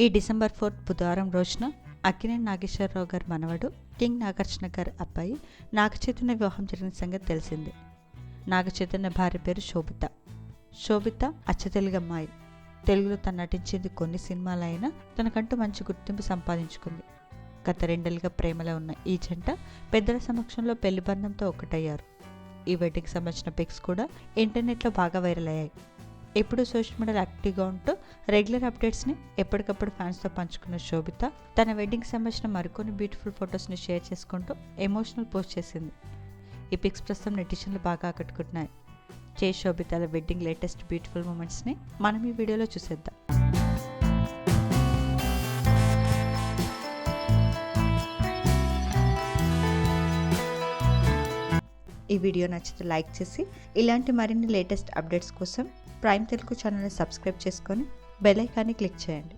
ఈ డిసెంబర్ 4 బుధవారం రోజున అక్కినేని నాగేశ్వరరావు గారి మనవడు కింగ్ నాగార్జున గారి అబ్బాయి నాగచైతన్య వివాహం జరిగిన సంగతి తెలిసిందే. నాగచైతన్య భార్య పేరు శోభిత. శోభిత అచ్చతెలుగు అమ్మాయి. తెలుగులో తను నటించింది కొన్ని సినిమాలైనా తనకంటూ మంచి గుర్తింపు సంపాదించుకుంది. గత 2 ఏళ్లుగా ప్రేమలో ఉన్న ఈ జంట పెద్దల సమక్షంలో పెళ్లి బంధంతో ఒక్కటయ్యారు. ఈ వెడ్డింగ్కి సంబంధించిన పిక్స్ కూడా ఇంటర్నెట్లో బాగా వైరల్ అయ్యాయి. ఎప్పుడు సోషల్ మీడియాలో యాక్టివ్గా ఉంటూ రెగ్యులర్ అప్డేట్స్ని ఎప్పటికప్పుడు ఫ్యాన్స్తో పంచుకున్న శోభిత తన వెడ్డింగ్కి సంబంధించిన మరికొన్ని బ్యూటిఫుల్ ఫొటోస్ని షేర్ చేసుకుంటూ ఎమోషనల్ పోస్ట్ చేసింది. ఈ పిక్స్ ప్రస్తుతం నెటిజన్లు బాగా ఆకట్టుకుంటున్నాయి. శోభితల వెడ్డింగ్ లేటెస్ట్ బ్యూటిఫుల్ మూమెంట్స్ని మనం ఈ వీడియోలో చూసేద్దాం. ఈ వీడియో నచ్చితే లైక్ చేసి ఇలాంటి మరిన్ని లేటెస్ట్ అప్డేట్స్ కోసం ప్రైమ్ తెలుగు ఛానల్ని సబ్స్క్రైబ్ చేసుకొని బెల్ ఐకాన్ని క్లిక్ చేయండి.